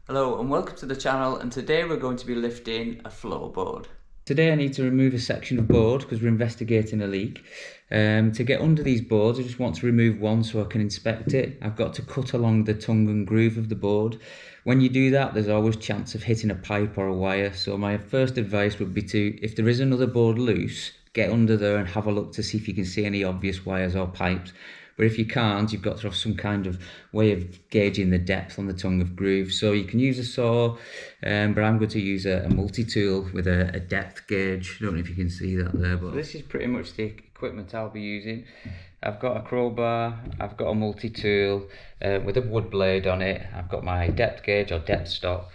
Hello and welcome to the channel, and today we're going to be lifting a floorboard. Today I need to remove a section of board because we're investigating a leak. To get under these boards I just want to remove one so I can inspect it. I've got to cut along the tongue and groove of the board. When you do that there's always chance of hitting a pipe or a wire, so my first advice would be to, if there is another board loose, get under there and have a look to see if you can see any obvious wires or pipes. But if you can't, you've got to have some kind of way of gauging the depth on the tongue of groove. So you can use a saw, but I'm going to use a multi-tool with a depth gauge. I don't know if you can see that there, but this is pretty much the equipment I'll be using. I've got a crowbar, I've got a multi-tool with a wood blade on it. I've got my depth gauge or depth stop,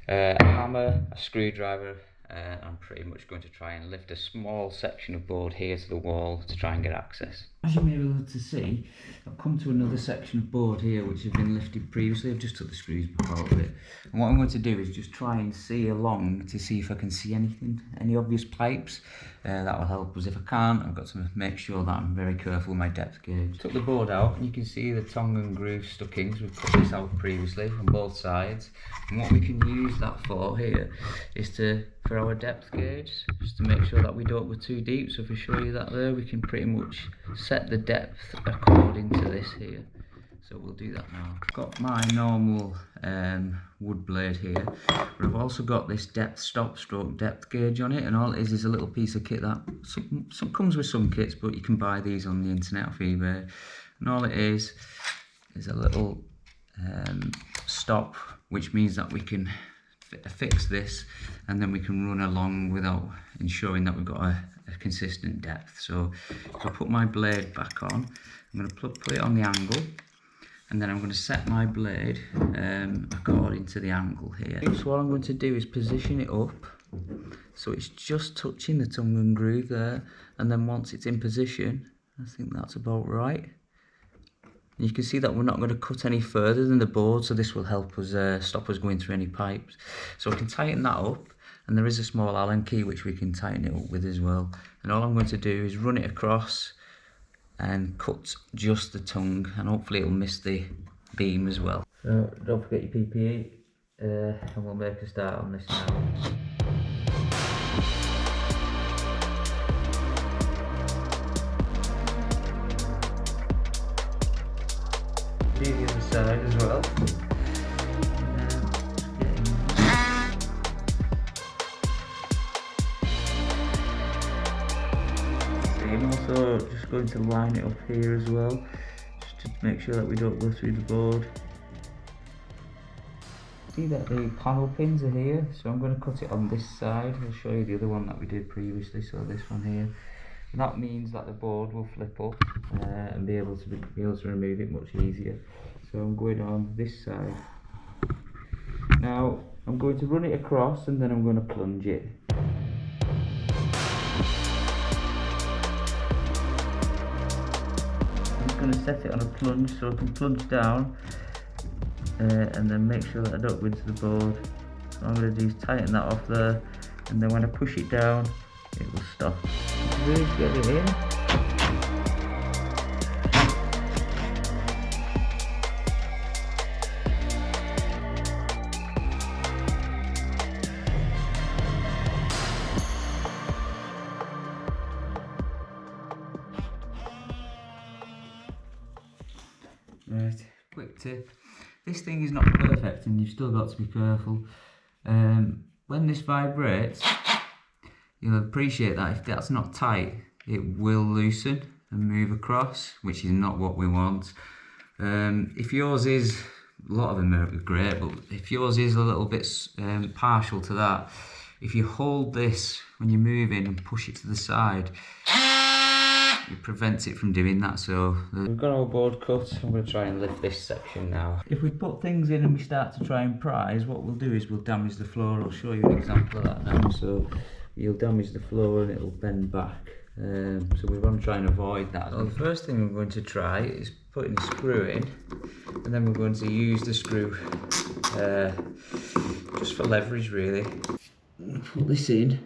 a hammer, a screwdriver. I'm pretty much going to try and lift a small section of board here to the wall to try and get access. As you may be able to see, I've come to another section of board here which has been lifted previously. I've just took the screws back out of it. And what I'm going to do is just try and see along to see if I can see anything, any obvious pipes. That will help us. If I can't, I've got to make sure that I'm very careful with my depth gauge. Took the board out and you can see the tongue and groove stuck in, because we've cut this out previously on both sides. And what we can use that for here is for our depth gauge, just to make sure that we don't go too deep. So if I show you that there, we can pretty much set the depth according to this here. So we'll do that now. I've got my normal wood blade here, but I've also got this depth stop stroke depth gauge on it, and all it is a little piece of kit that some comes with some kits, but you can buy these on the internet off eBay. And all it is a little stop, which means that we can fix this and then we can run along without ensuring that we've got a consistent depth. So if I put my blade back on, I'm going to put it on the angle, and then I'm going to set my blade according to the angle here. So what I'm going to do is position it up so it's just touching the tongue and groove there, and then once it's in position, I think that's about right. And you can see that we're not going to cut any further than the board, so this will help us stop us going through any pipes. So we can tighten that up, and there is a small Allen key which we can tighten it up with as well. And all I'm going to do is run it across and cut just the tongue, and hopefully it'll miss the beam as well. So don't forget your PPE, and we'll make a start on this now. Do the other side as well. And also just going to line it up here as well, just to make sure that we don't go through the board. See that the panel pins are here, so I'm going to cut it on this side. I'll show you the other one that we did previously, so this one here. And that means that the board will flip up and be able to remove it much easier. So I'm going on this side. Now I'm going to run it across and then I'm going to plunge it. I'm just going to set it on a plunge so I can plunge down and then make sure that I don't go into the board. So what I'm going to do is tighten that off there, and then when I push it down it will stop. Really get it in. Right, quick tip. This thing is not perfect and you've still got to be careful. When this vibrates, you'll appreciate that if that's not tight, it will loosen and move across, which is not what we want. If yours is, a lot of them are great, but if yours is a little bit partial to that, if you hold this when you're moving and push it to the side, it prevents it from doing that. So we've got our board cut. I'm going to try and lift this section now. If we put things in and we start to try and prise, what we'll do is we'll damage the floor. I'll show you an example of that now. So you'll damage the floor and it'll bend back. So we want to try and avoid that. So the first thing we're going to try is putting the screw in, and then we're going to use the screw just for leverage really. Put this in.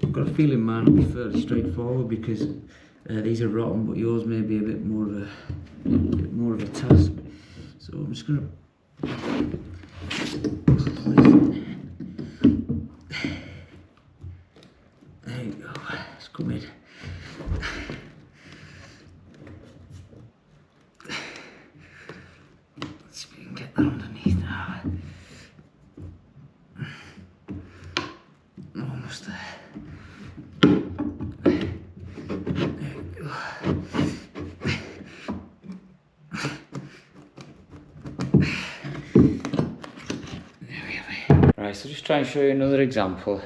I've got a feeling mine will be fairly straightforward because these are rotten, but yours may be a bit more of a task. So I'm just going to There you go, it's coming. Let's see if we can get that underneath now. Almost there. There we go. Right, so just try and show you another example.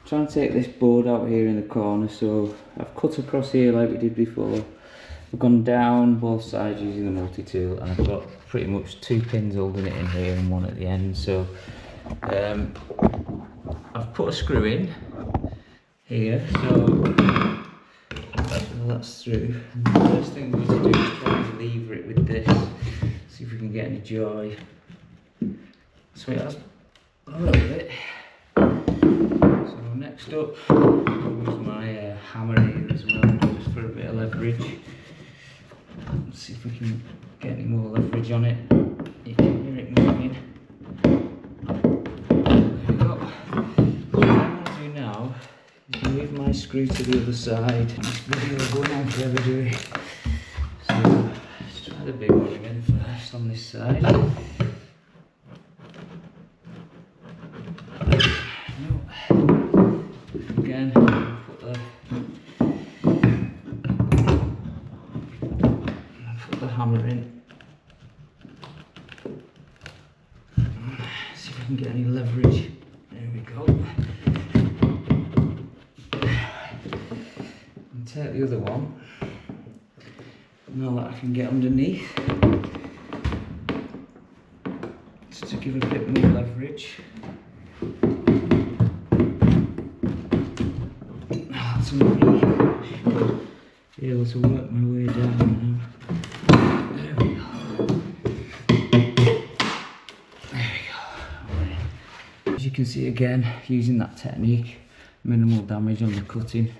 Trying to take this board out here in the corner, so I've cut across here like we did before. I've gone down both sides using the multi-tool, and I've got pretty much 2 pins holding it in here and 1 at the end. So I've put a screw in here, so that's through. And the first thing we're going to do is try and lever it with this, see if we can get any joy. So it has a little bit. So next up, I'll use my hammer here as well, just for a bit of leverage. Let's see if we can get any more leverage on it. You can hear it moving. There we go. So what I'm going to do now is move my screw to the other side. This video is going on forever, do we? So let's try the big one again first on this side. Again, put the hammer in. See if we can get any leverage. There we go. And take the other one. Now that I can get underneath, just to give a bit more leverage. Be able to work my way down now. There we go. There we go. As you can see again, using that technique, minimal damage on the cutting.